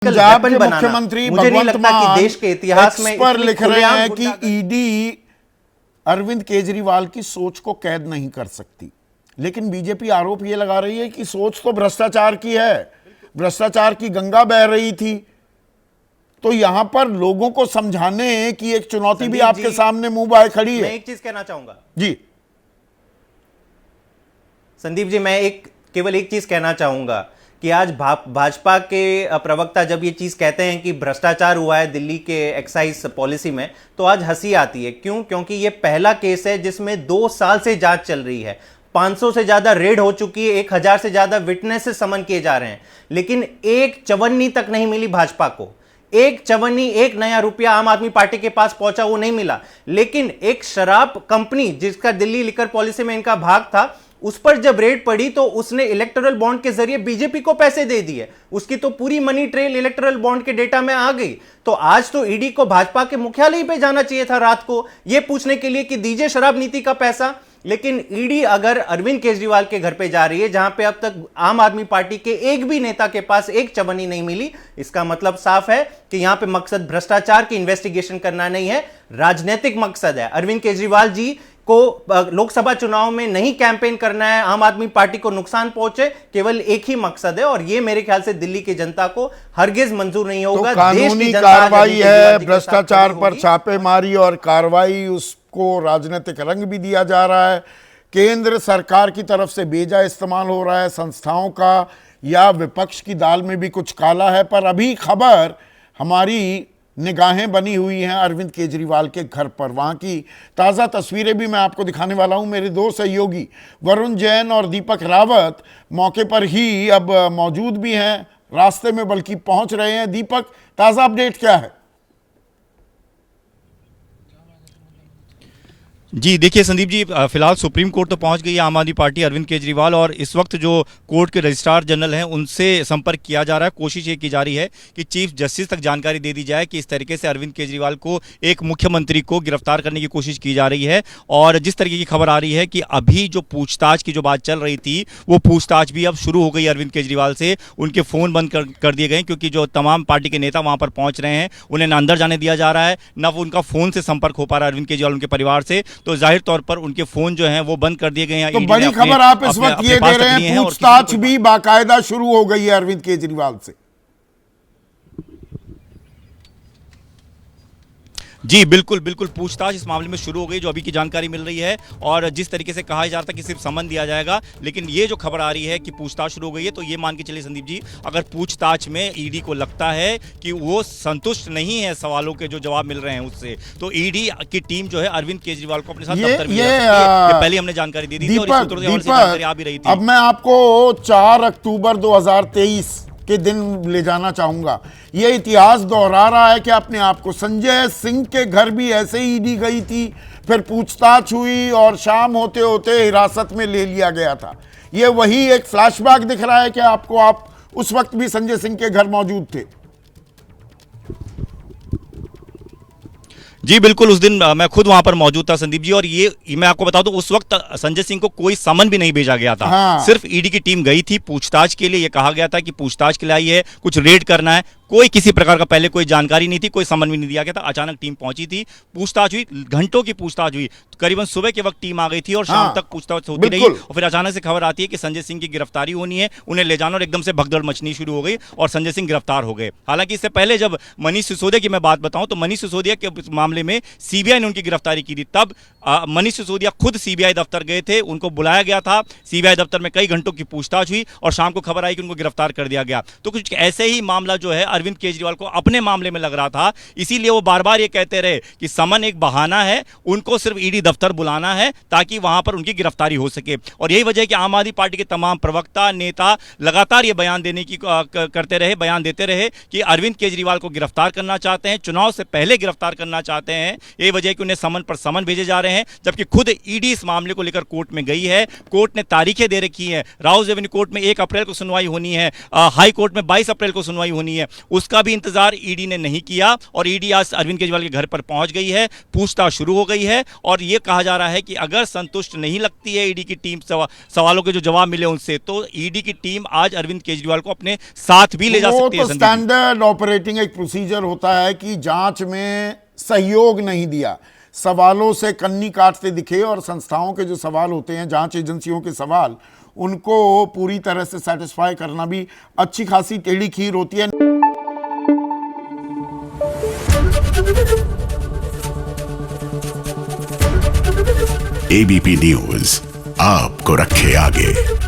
पंजाब के मुख्यमंत्री भगवंत मान देश के इतिहास में पर लिख रहे हैं कि ईडी अरविंद केजरीवाल की सोच को कैद नहीं कर सकती, लेकिन बीजेपी आरोप यह लगा रही है कि सोच तो भ्रष्टाचार की है, भ्रष्टाचार की गंगा बह रही थी। तो यहां पर लोगों को समझाने की एक चुनौती भी आपके सामने मुंह बाए खड़ी है। मैं एक चीज कहना चाहूंगा जी संदीप जी, मैं केवल एक चीज कहना चाहूंगा कि आज भाजपा के प्रवक्ता जब ये चीज कहते हैं कि भ्रष्टाचार हुआ है दिल्ली के एक्साइज पॉलिसी में, तो आज हंसी आती है। क्यों? क्योंकि ये पहला केस है जिसमें 2 साल से जांच चल रही है, 500 से ज्यादा रेड हो चुकी है, 1000 से ज्यादा विटनेसेस समन किए जा रहे हैं, लेकिन एक चवन्नी तक नहीं मिली भाजपा को। एक चवन्नी, एक नया रुपया आम आदमी पार्टी के पास पहुंचा वो नहीं मिला। लेकिन एक शराब कंपनी जिसका दिल्ली लिकर पॉलिसी में इनका भाग था, उस पर जब रेड पड़ी तो उसने इलेक्टोरल बॉन्ड के जरिए बीजेपी को पैसे दे दिए। उसकी तो पूरी मनी ट्रेल इलेक्टोरल बॉन्ड के डेटा में आ गई। तो आज तो ईडी को भाजपा के मुख्यालय पे जाना चाहिए था रात को, यह पूछने के लिए कि दीजिए शराब नीति का पैसा। लेकिन ईडी अगर अरविंद केजरीवाल के घर पे जा रही है, जहां पे अब तक आम आदमी पार्टी के एक भी नेता के पास एक चवन्नी नहीं मिली, इसका मतलब साफ है कि यहां पे मकसद भ्रष्टाचार की इन्वेस्टिगेशन करना नहीं है, राजनीतिक मकसद है। अरविंद केजरीवाल जी को लोकसभा चुनाव में नहीं कैंपेन करना है, आम आदमी पार्टी को नुकसान पहुंचे, केवल एक ही मकसद है, और ये मेरे ख्याल से दिल्ली की जनता को हरगिज मंजूर नहीं होगा। तो कानूनी कार्रवाई है, भ्रष्टाचार पर छापेमारी और कार्रवाई, उसको राजनीतिक रंग भी दिया जा रहा है। केंद्र सरकार की तरफ से बेजा इस्तेमाल हो रहा है संस्थाओं का, या विपक्ष की दाल में भी कुछ काला है। पर अभी खबर हमारी निगाहें बनी हुई हैं अरविंद केजरीवाल के घर पर। वहां की ताज़ा तस्वीरें भी मैं आपको दिखाने वाला हूं। मेरे दो सहयोगी वरुण जैन और दीपक रावत मौके पर ही अब मौजूद भी हैं, रास्ते में बल्कि पहुंच रहे हैं। दीपक, ताज़ा अपडेट क्या है? जी देखिए संदीप जी, फिलहाल सुप्रीम कोर्ट तो पहुंच गई है आम आदमी पार्टी अरविंद केजरीवाल, और इस वक्त जो कोर्ट के रजिस्ट्रार जनरल हैं उनसे संपर्क किया जा रहा है। कोशिश ये की जा रही है कि चीफ जस्टिस तक जानकारी दे दी जाए कि इस तरीके से अरविंद केजरीवाल को, एक मुख्यमंत्री को गिरफ्तार करने की कोशिश की जा रही है। और जिस तरीके की खबर आ रही है कि अभी जो पूछताछ की जो बात चल रही थी, वो पूछताछ भी अब शुरू हो गई अरविंद केजरीवाल से। उनके फ़ोन बंद कर दिए गए, क्योंकि जो तमाम पार्टी के नेता वहाँ पर पहुँच रहे हैं, उन्हें न अंदर जाने दिया जा रहा है, न वो उनका फ़ोन से संपर्क हो पा रहा है अरविंद केजरीवाल उनके परिवार से। तो जाहिर तौर पर उनके फोन जो हैं वो बंद कर दिए गए हैं। तो बड़ी खबर आप इस वक्त ये दे रहे हैं, पूछताछ भी बाकायदा शुरू हो गई है अरविंद केजरीवाल से। जी बिल्कुल बिल्कुल, पूछताछ इस मामले में शुरू हो गई, जो अभी की जानकारी मिल रही है। और जिस तरीके से कहा जा रहा था कि सिर्फ समन दिया जाएगा, लेकिन ये जो खबर आ रही है कि पूछताछ शुरू हो गई है, तो ये मान के चलिए संदीप जी, अगर पूछताछ में ईडी को लगता है कि वो संतुष्ट नहीं है सवालों के जो जवाब मिल रहे हैं उससे, तो ईडी की टीम जो है अरविंद केजरीवाल को अपने साथ दफ्तर में ले सकती है। ये पहले हमने जानकारी दे दी थी और इस सूत्रों से जानकारी आ भी रही थी। अब मैं आपको 4 अक्टूबर 2023 के दिन ले जाना चाहूंगा। यह इतिहास दोहरा रहा है कि अपने आप को, संजय सिंह के घर भी ऐसे ही ईडी गई थी, फिर पूछताछ हुई और शाम होते होते हिरासत में ले लिया गया था। यह वही एक फ्लैशबैक दिख रहा है कि आपको, आप उस वक्त भी संजय सिंह के घर मौजूद थे? जी बिल्कुल, उस दिन मैं खुद वहां पर मौजूद था संदीप जी, और ये मैं आपको बता दूं, उस वक्त संजय सिंह को कोई समन भी नहीं भेजा गया था। हाँ। सिर्फ ईडी की टीम गई थी पूछताछ के लिए। ये कहा गया था कि पूछताछ के लिए आई है, कुछ रेड करना है, कोई किसी प्रकार का पहले कोई जानकारी नहीं थी, कोई समन भी नहीं दिया गया था। अचानक टीम पहुंची थी, पूछताछ हुई, घंटों की पूछताछ हुई, करीबन सुबह के वक्त टीम आ गई थी और शाम तक पूछताछ होती रही। और फिर अचानक से खबर आती है कि संजय सिंह की गिरफ्तारी होनी है, उन्हें ले जाना, और एकदम से भगदड़ मचनी शुरू हो गई और संजय सिंह गिरफ्तार हो गए। हालांकि इससे पहले जब मनीष सिसोदिया की मैं बात बताऊं, तो मनीष सिसोदिया के मामले में सीबीआई ने उनकी गिरफ्तारी की थी। तब मनीष सिसोदिया खुद सीबीआई दफ्तर गए थे, उनको बुलाया गया था, सीबीआई दफ्तर में कई घंटों की पूछताछ हुई और शाम को खबर आई कि उनको गिरफ्तार कर दिया गया। तो कुछ ऐसे ही मामला जो है अरविंद केजरीवाल को अपने मामले में लग रहा था, इसीलिए वो बार बार ये कहते रहे कि समन एक बहाना है, उनको सिर्फ ईडी दफ्तर बुलाना है ताकि वहां पर उनकी गिरफ्तारी हो सके। और यही वजह है कि आम आदमी पार्टी के तमाम प्रवक्ता, नेता लगातार ये बयान देने की करते रहे, बयान देते रहे कि अरविंद केजरीवाल को गिरफ्तार करना चाहते हैं, चुनाव से पहले गिरफ्तार करना चाहते हैं। यही वजह है कि उन्हें समन पर समन भेजे जा रहे हैं, जबकि खुद ईडी इस मामले को लेकर कोर्ट में गई है। कोर्ट ने तारीखें दे रखी हैं। राउज एवेन्यू कोर्ट में 1 अप्रैल को सुनवाई होनी है, हाई कोर्ट में 22 अप्रैल को सुनवाई होनी है। उसका भी इंतजार ईडी ने नहीं किया और ईडी आज अरविंद केजरीवाल के घर पर पहुंच गई है, पूछताछ शुरू हो गई है और यह कहा जा रहा है कि अगर संतुष्ट नहीं लगती है ईडी की टीम सवालों के जो जवाब मिले उनसे, तो ईडी की टीम आज अरविंद केजरीवाल को अपने साथ भी ले जा सकती है। वो तो स्टैंडर्ड ऑपरेटिंग एक प्रोसीजर होता है कि जांच में सहयोग नहीं दिया, सवालों से कन्नी काटते दिखे और संस्थाओं के जो सवाल होते हैं, जांच एजेंसियों के सवाल, उनको पूरी तरह से सेटिस्फाई करना भी अच्छी खासी टेढ़ी खीर होती है। एबीपी न्यूज आपको रखे आगे।